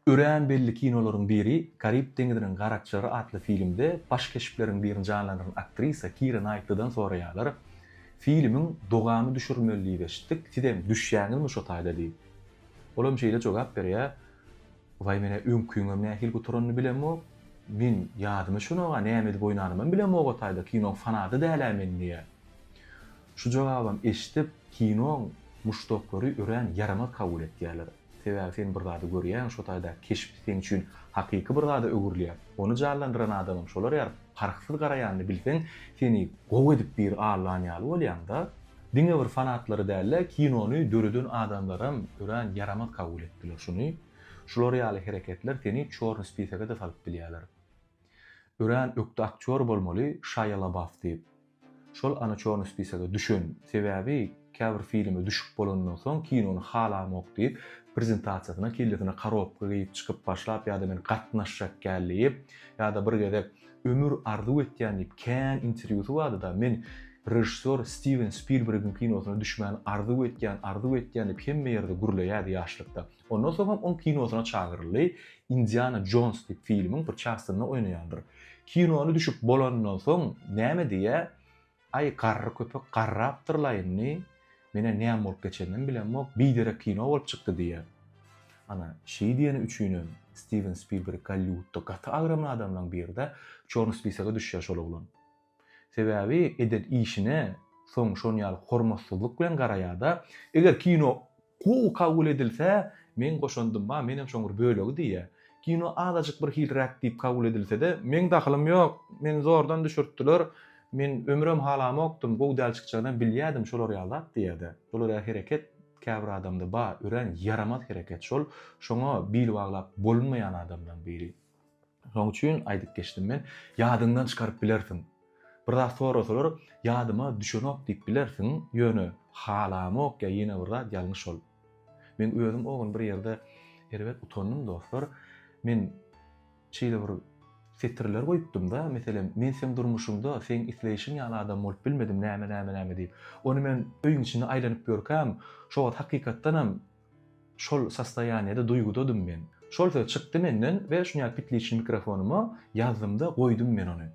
Örän belli kinolaryň biri Karib deňiziniň garakçylary atly filmde baş keşipleriň birini janlandyran aktrisa Keira Knightley'dan soraýarlar. Filmiň dogamy düşürmeliliği beşdik. Tidem düşýäňizmi şo taýda diýip. Olam şeýle jogap berýär. Vay mene öňküňem nähil guturanyny bilemok. Men ýadyma şonaga näme diýip oýnanymam bilemok o taýda kino fanady dälä men diýär. Şu jogabam eşitip kino muşdoklary örän yaramat kabul etýärler. Sebäbi sen bir zady görýän şo taýda keşip sen üçin hakyky bir zady ögürlýär. Onu jarlandyran adamam şolar ýar. Parksyz garaýandy bilseň seni gow edip bir ağlanýaly bolýanda diňe bir fanatlary däller kinony döredin adamlaram örän yaramat kabul etdiler şuny. Şolar ýaly hereketler seni çorny spisege de salyp bilýärler. Örän ökde aktyor bolmaly Shia LaBeouf diýip. Şol ana çorny spisege düşün. Sebäbi käbir filmi düşüp bolandan soň kinony halamok diýip prezentasiýasyna killetine karop gyýyp çykyp başlap ýa-da men gatnaşjak gällip ýa-da bir gezek ömür arzu etýän diýip kän interwýusy bardy da men rejissor Steven Spielberg'in kinosyna düşmän arzu etýän diýip hemme ýerde gürleýärdi ýaşlykda. Ondan soň on kinosyna çagyrly Indiana Jones diýip filmiň bir çastyny oýnaýandyr. Kinony düşüp bolandan soň näme diýär? Ay garry köpek garrapdyrlaýynny mene näme bolup geçenden bilemok, biderek kino bolup çykdy diýär. Ana şeý diýeni üçin Steven Spielberg Hollywoodda gaty agram adamlaryň birinde çorny spisege düşýär şol oglan. Sebäbi eden işine soň şonýal hormatsyzlyk bilen garaýarda, eger kino gowy kabul edilse, men goşandym ba, menem şoň bir bölegi diýär. Kino azajyk bir hilrak diýip kabul edilse-de, men dahilym ýok, men zordan düşürtdiler. Men ömrüm halamokdum, gow däl çykjagyndan bilýärdim şolar ýalat diýerdi. Şolar hereket käbir adamda ba, ören yaramat hereket şol. Şoňa bil baglap bolmaýan adamdan biri. Şoň üçin aýdyp geçdim men, ýadyňdan çykaryp bilersiň. Bir daha sorasalar, ýadyma düşenok diýip bilersiň, ýöne halamok ýa ýene bir zat ýalňyş ol. Men özüm ogun bir ýerde erbet utandym dostlar. Men şeýle bir fetrler goýupdum da, meselem men sen durmuşumda sen isleýişiň ýaly adam bolup bilmedim näme diýip. Onu men öýüň içinde aýlanyp görkäm, şo wagt hakykatdanam şol sastaýanyda duýgudadym men. Şol söz çykdy menden we şuňa pitliçin mikrofonumy ýazdymda goýdum men onu.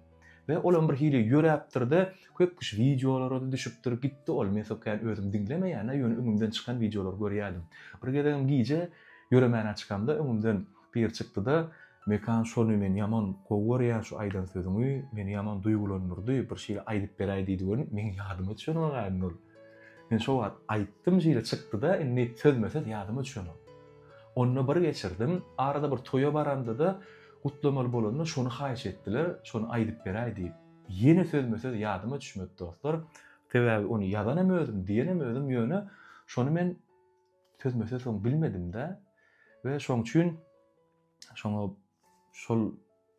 Ve olam bir hili ýöräpdirdi, köp kişi videolara düşüpdir, gitdi ol. Men sokyan özüm dinlemeýän, ýöne öňümden çykan videolar görýärdim. Bir gezegim giýje ýöremäne çykanda öňümden bir çykdy da mekan şonu men ýaman gowurýar şu aýdan sözüňi, meni ýaman duýgulandyrdy, bir şeýle aýdyp beräýdi diýen, men ýadyma düşenok. Men şo wagt aýtdym şeýle çykdy da, indi sözmese ýadyma düşenok. Onu bir geçirdim, arada bir toýa baranda da gutlamaly bolanda şonu haýyş etdiler, şonu aýdyp beräýdi diýip. Ýene sözmese ýadyma düşmedi dostlar. Sebäbi onu ýazanam özüm, diýenem özüm ýöne şonu men sözmese soň bilmedim-de we şoň üçin şoňa şol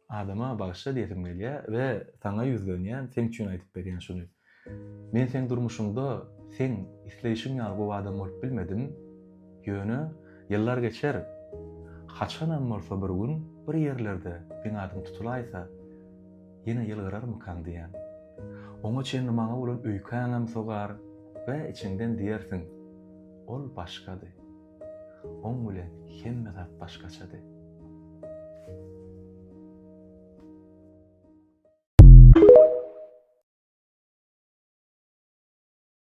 adama bagışla diýetim gelýär we taňa ýüzlenýän sen üçin aýdyp berýän şunu. Men sen durmuşyňda sen isleýişiň ýaly bu adam bolup bilmedim. Ýöne ýyllar geçer. Haçanam bolsa bir gün bir ýerlerde bir adam tutulaýsa ýene ýylgyrarmykan diýen. Oňa çenli maňa bolan öýkäňem sogar we içinden diýersiň ol başgady. Oň bilen hemme zat başgaçady.